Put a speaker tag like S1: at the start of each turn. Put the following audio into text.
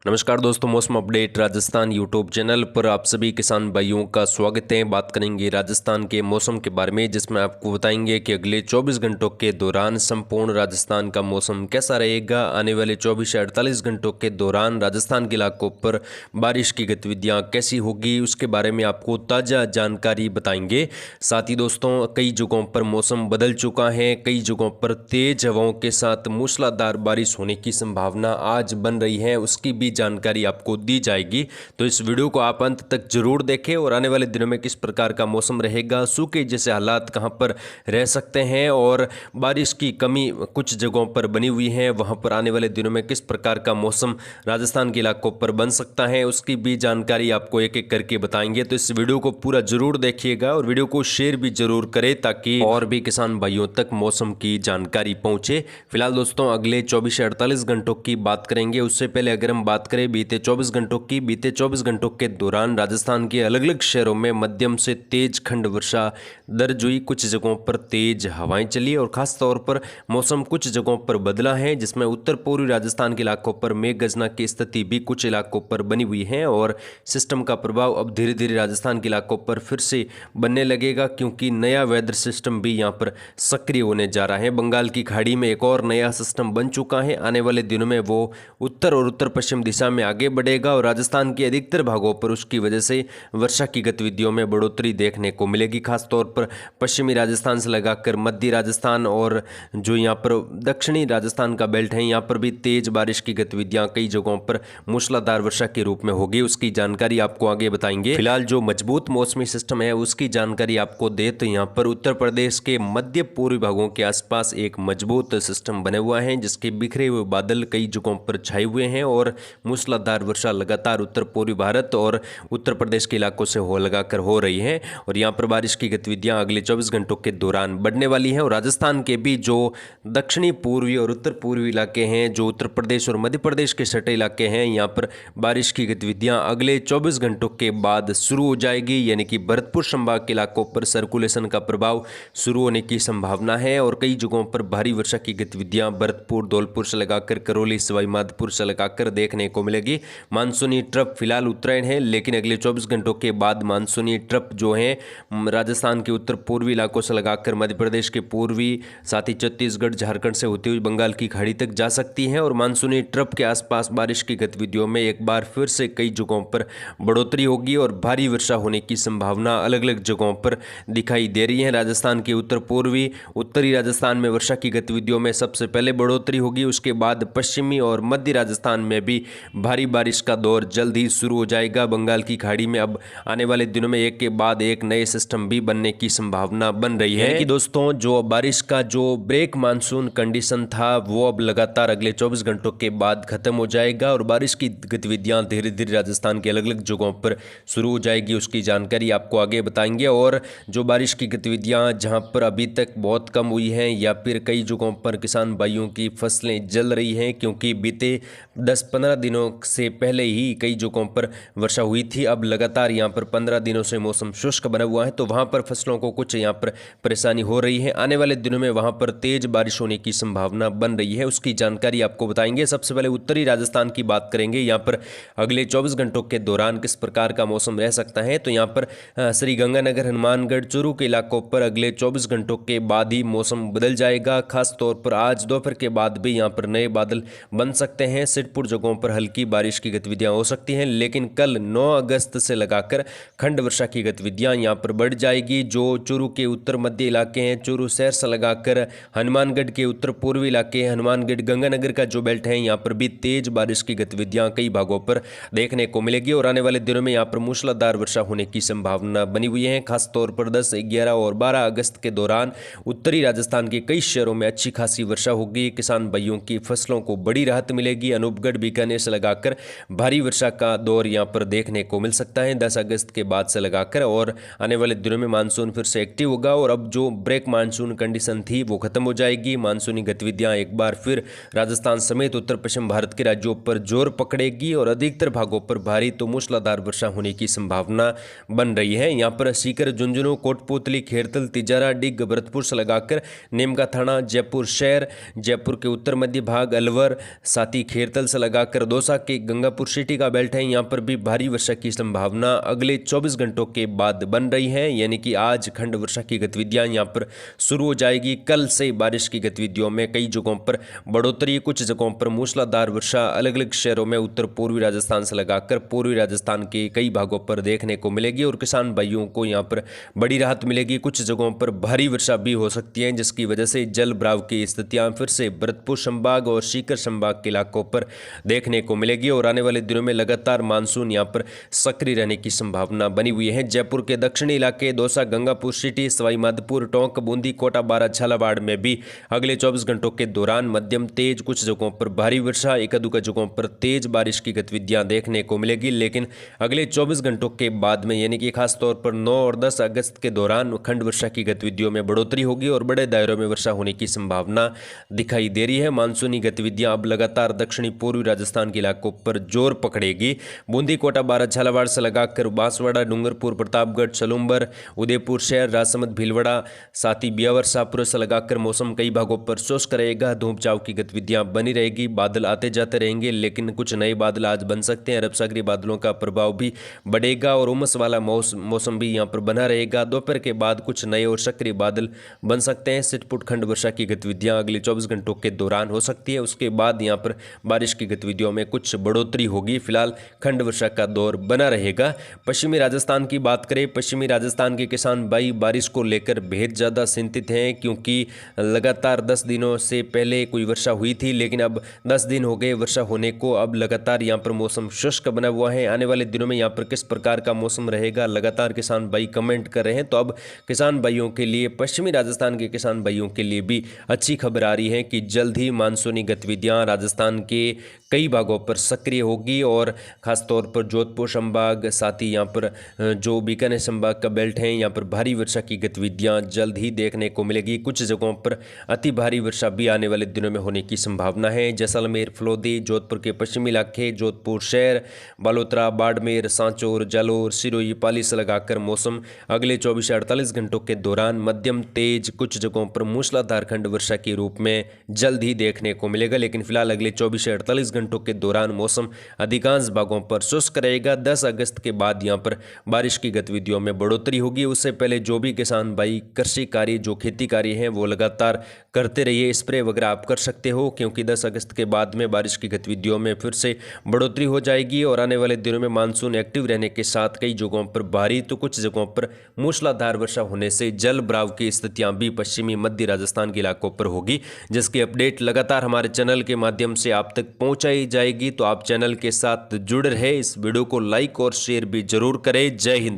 S1: नमस्कार दोस्तों, मौसम अपडेट राजस्थान यूट्यूब चैनल पर आप सभी किसान भाइयों का स्वागत है। बात करेंगे राजस्थान के मौसम के बारे में, जिसमें आपको बताएंगे कि अगले 24 घंटों के दौरान संपूर्ण राजस्थान का मौसम कैसा रहेगा। आने वाले 24 से 48 घंटों के दौरान राजस्थान के इलाकों पर बारिश की गतिविधियाँ कैसी होगी, उसके बारे में आपको ताज़ा जानकारी बताएंगे। साथ ही दोस्तों, कई जगहों पर मौसम बदल चुका है। कई जगहों पर तेज हवाओं के साथ मूसलाधार बारिश होने की संभावना आज बन रही है, उसकी भी जानकारी आपको दी जाएगी। तो इस वीडियो को आप अंत तक जरूर देखें और आने वाले दिनों में किस प्रकार का मौसम रहेगा, सूखे जैसे हालात कहां पर रह सकते हैं और बारिश की कमी कुछ जगहों पर बनी हुई है, वहां पर आने वाले दिनों में किस प्रकार का मौसम राजस्थान के इलाकों पर बन सकता है, उसकी भी जानकारी आपको एक एक करके बताएंगे। तो इस वीडियो को पूरा जरूर देखिएगा और वीडियो को शेयर भी जरूर करें ताकि और भी किसान भाइयों तक मौसम की जानकारी पहुंचे। फिलहाल दोस्तों, अगले 24 से 48 घंटों की बात करेंगे। उससे पहले अगर हम बात करें बीते 24 घंटों की, बीते 24 घंटों के दौरान राजस्थान के अलग अलग शहरों में मध्यम से तेज खंड वर्षा दर्ज हुई। कुछ जगहों पर तेज हवाएं चली और खास तौर पर मौसम कुछ जगहों पर बदला है, जिसमें उत्तर पूर्वी राजस्थान के इलाकों पर मेघ गर्जना की स्थिति भी कुछ इलाकों पर बनी हुई है और सिस्टम का प्रभाव अब धीरे धीरे राजस्थान के इलाकों पर फिर से बनने लगेगा, क्योंकि नया वेदर सिस्टम भी यहाँ पर सक्रिय होने जा रहा है। बंगाल की खाड़ी में एक और नया सिस्टम बन चुका है। आने वाले दिनों में वो उत्तर और उत्तर पश्चिम दिशा में आगे बढ़ेगा और राजस्थान के अधिकतर भागों पर उसकी वजह से वर्षा की गतिविधियों में बढ़ोतरी देखने को मिलेगी। खासतौर पर पश्चिमी राजस्थान से लगाकर मध्य राजस्थान और जो यहाँ पर दक्षिणी राजस्थान का बेल्ट है, यहाँ पर भी तेज बारिश की गतिविधियां कई जगहों पर मूसलाधार वर्षा के रूप में होगी। उसकी जानकारी आपको आगे बताएंगे। फिलहाल जो मजबूत मौसमी सिस्टम है उसकी जानकारी आपको दे तो यहाँ पर उत्तर प्रदेश के मध्य पूर्वी भागों के आसपास एक मजबूत सिस्टम बने हुआ है, जिसके बिखरे हुए बादल कई जगहों पर छाए हुए हैं और मूसलाधार वर्षा लगातार उत्तर पूर्वी भारत और उत्तर प्रदेश के इलाकों से लगाकर हो रही है और यहाँ पर बारिश की गतिविधियां अगले 24 घंटों के दौरान बढ़ने वाली है। और राजस्थान के भी जो दक्षिणी पूर्वी और उत्तर पूर्वी इलाके हैं, जो उत्तर प्रदेश और मध्य प्रदेश के सटे इलाके हैं, यहाँ पर बारिश की गतिविधियां अगले 24 घंटों के बाद शुरू हो जाएगी, यानी कि भरतपुर संभाग के इलाकों पर सर्कुलेशन का प्रभाव शुरू होने की संभावना है और कई जगहों पर भारी वर्षा की गतिविधियां भरतपुर, धौलपुर से लगाकर करौली, सवाई माधोपुर से लगाकर देखने को मिलेगी। मानसूनी ट्रफ फिलहाल उत्तरायण है, लेकिन अगले 24 घंटों के बाद मानसूनी ट्रफ जो है राजस्थान के उत्तर पूर्वी इलाकों से लगाकर मध्य प्रदेश के पूर्वी, साथ ही छत्तीसगढ़, झारखंड से होती हुई बंगाल की खाड़ी तक जा सकती है और मानसूनी ट्रफ के आसपास बारिश की गतिविधियों में एक बार फिर से कई जगहों पर बढ़ोतरी होगी और भारी वर्षा होने की संभावना अलग अलग जगहों पर दिखाई दे रही है। राजस्थान के उत्तर पूर्वी, उत्तरी राजस्थान में वर्षा की गतिविधियों में सबसे पहले बढ़ोतरी होगी, उसके बाद पश्चिमी और मध्य राजस्थान में भी भारी बारिश का दौर जल्द ही शुरू हो जाएगा। बंगाल की खाड़ी में अब आने वाले दिनों में एक के बाद एक नए सिस्टम भी बनने की संभावना बन रही है कि दोस्तों, जो बारिश का जो ब्रेक मानसून कंडीशन था वो अब लगातार अगले 24 घंटों के बाद खत्म हो जाएगा और बारिश की गतिविधियां धीरे धीरे राजस्थान के अलग अलग जगहों पर शुरू हो जाएगी। उसकी जानकारी आपको आगे बताएंगे। और जो बारिश की गतिविधियां जहां पर अभी तक बहुत कम हुई हैं या फिर कई जगहों पर किसान भाइयों की फसलें जल रही हैं, क्योंकि बीते 10-15 दिनों से पहले ही कई जगहों पर वर्षा हुई थी, अब लगातार यहाँ पर 15 दिनों से मौसम शुष्क बना हुआ है, तो वहाँ पर फसलों को कुछ यहाँ पर परेशानी हो रही है। आने वाले दिनों में वहाँ पर तेज बारिश होने की संभावना बन रही है, उसकी जानकारी आपको बताएंगे। सबसे पहले उत्तरी राजस्थान की बात करेंगे। यहाँ पर अगले 24 घंटों के दौरान किस प्रकार का मौसम रह सकता है, तो यहाँ पर श्री गंगानगर, हनुमानगढ़, चूरू के इलाकों पर अगले 24 घंटों के बाद ही मौसम बदल जाएगा। खास तौर पर आज दोपहर के बाद भी यहाँ पर नए बादल बन सकते हैं। सिद्धपुर जगहों पर हल्की बारिश की गतिविधियां हो सकती हैं, लेकिन कल 9 अगस्त से लगाकर खंड वर्षा की गतिविधियां यहां पर बढ़ जाएगी। जो चूरू के उत्तर मध्य इलाके हैं, चूरू शहर से लगाकर हनुमानगढ़ के उत्तर पूर्वी इलाके, हनुमानगढ़ गंगानगर का जो बेल्ट है, यहाँ पर भी तेज बारिश की गतिविधियां कई भागों पर देखने को मिलेगी और आने वाले दिनों में यहाँ पर मूसलाधार वर्षा होने की संभावना बनी हुई है। खासतौर पर 10, 11 और 12 अगस्त के दौरान उत्तरी राजस्थान के कई शहरों में अच्छी खासी वर्षा होगी। किसान भाइयों की फसलों को बड़ी राहत मिलेगी। अनूपगढ़, बीकानेर से लगाकर भारी वर्षा का दौर यहां पर देखने को मिल सकता है 10 अगस्त के बाद से लगाकर, और आने वाले दिनों में मानसून फिर से एक्टिव होगा और अब जो ब्रेक मानसून कंडीशन थी वो खत्म हो जाएगी। मानसूनी गतिविधियां एक बार फिर राजस्थान समेत उत्तर पश्चिम भारत के राज्यों पर जोर पकड़ेगी और अधिकतर भागों पर भारी तो मूसलाधार वर्षा होने की संभावना बन रही है। यहाँ पर सीकर, झुंझुनू, कोटपुतली, खेरतल, तिजारा, डिग, भरतपुर से लगाकर नीमका थाना, जयपुर शहर, जयपुर के उत्तर मध्य भाग, अलवर, साथ ही खेरतल से लगाकर दौसा के गंगापुर सिटी का बेल्ट है, यहाँ पर भी भारी वर्षा की संभावना अगले 24 घंटों के बाद बन रही है, यानी कि आज खंड वर्षा की गतिविधियां यहाँ पर शुरू हो जाएगी। कल से बारिश की गतिविधियों में कई जगहों पर बढ़ोतरी, कुछ जगहों पर मूसलाधार वर्षा अलग अलग शहरों में उत्तर पूर्वी राजस्थान से लगाकर पूर्वी राजस्थान के कई भागों पर देखने को मिलेगी और किसान भाइयों को यहाँ पर बड़ी राहत मिलेगी। कुछ जगहों पर भारी वर्षा भी हो सकती है, जिसकी वजह से जल भराव की स्थितियां फिर से भरतपुर संभाग और सीकर संभाग के इलाकों पर देखने को मिलेगी और आने वाले दिनों में लगातार मानसून यहां पर सक्रिय रहने की संभावना बनी हुई है। जयपुर के दक्षिणी इलाके दौसा, गंगापुर सिटी, सवाई माधोपुर, टोंक, बूंदी, कोटा, बारा, झालावाड़ में भी अगले 24 घंटों के दौरान मध्यम तेज, कुछ जगहों पर भारी वर्षा, एक आध जगहों पर तेज बारिश की गतिविधियां देखने को मिलेगी। लेकिन अगले 24 घंटों के बाद में यानी कि खासतौर पर 9 और 10 अगस्त के दौरान खंड वर्षा की गतिविधियों में बढ़ोतरी होगी और बड़े दायरों में वर्षा होने की संभावना दिखाई दे रही है। मानसूनी गतिविधियां अब लगातार दक्षिणी पूर्वी राजस्थान के इलाकों पर जोर पकड़ेगी। बूंदी, कोटा, बारा, झालावाड़ से लगाकर बांसवाड़ा, डूंगरपुर, प्रतापगढ़, सलूंबर, उदयपुर शहर, राजसमंद, भीलवाड़ा, साथ ही ब्यावर, शाहपुर से लगाकर मौसम कई भागों पर शुष्क रहेगा। धूप छांव की गतिविधियां बनी रहेगी, बादल आते जाते रहेंगे, लेकिन कुछ नए बादल आज बन सकते हैं। अरब सागरी बादलों का प्रभाव भी बढ़ेगा और उमस वाला मौसम भी यहाँ पर बना रहेगा। दोपहर के बाद कुछ नए और सक्रिय बादल बन सकते हैं। छिटपुट खंड वर्षा की गतिविधियां अगले 24 घंटों के दौरान हो सकती है। उसके बाद यहाँ पर बारिश की गतिविधियों में कुछ बढ़ोतरी होगी। फिलहाल खंड वर्षा का दौर बना रहेगा। पश्चिमी राजस्थान की बात करें, पश्चिमी राजस्थान के किसान भाई बारिश को लेकर बेहद ज़्यादा चिंतित हैं, क्योंकि लगातार 10 दिनों से पहले कोई वर्षा हुई थी, लेकिन अब 10 दिन हो गए वर्षा होने को। अब लगातार यहाँ पर मौसम शुष्क बना हुआ है। आने वाले दिनों में यहाँ पर किस प्रकार का मौसम रहेगा, लगातार किसान भाई कमेंट कर रहे हैं। तो अब किसान भाइयों के लिए, पश्चिमी राजस्थान के किसान भाइयों के लिए भी अच्छी खबर आ रही है कि जल्द ही मानसूनी गतिविधियां राजस्थान के कई भागों पर सक्रिय होगी और खासतौर पर जोधपुर संभाग, साथ ही यहाँ पर जो बीकानेर संभाग का बेल्ट है, यहाँ पर भारी वर्षा की गतिविधियां जल्द ही देखने को मिलेगी। कुछ जगहों पर अति भारी वर्षा भी आने वाले दिनों में होने की संभावना है। जैसलमेर, फलोदी, जोधपुर के पश्चिमी इलाके, जोधपुर शहर, बालोतरा, बाड़मेर, सांचौर, जालोर, सिरोही, पाली से लगाकर मौसम अगले 24 से 48 घंटों के दौरान मध्यम तेज, कुछ जगहों पर मूसलाधार खंड वर्षा के रूप में जल्द ही देखने को मिलेगा। लेकिन फिलहाल अगले 24 से 48 घंटों के दौरान मौसम अधिकांश भागों पर शुष्क रहेगा। 10 अगस्त के बाद यहां पर बारिश की गतिविधियों में बढ़ोतरी होगी। उससे पहले जो भी किसान भाई कृषि कार्य, जो खेती कार्य हैं, वो लगातार करते रहिए। स्प्रे वगैरह आप कर सकते हो, क्योंकि 10 अगस्त के बाद में बारिश की गतिविधियों में फिर से बढ़ोतरी हो जाएगी और आने वाले दिनों में मानसून एक्टिव रहने के साथ कई जगहों पर भारी तो कुछ जगहों पर मूसलाधार वर्षा होने से जल भराव की स्थितियां भी पश्चिमी मध्य राजस्थान के इलाकों पर होगी, जिसकी अपडेट लगातार हमारे चैनल के माध्यम से आप तक पहुंचाई जाएगी। तो आप चैनल के साथ जुड़े रहे, इस वीडियो को लाइक और शेयर भी जरूर करें। जय हिंद।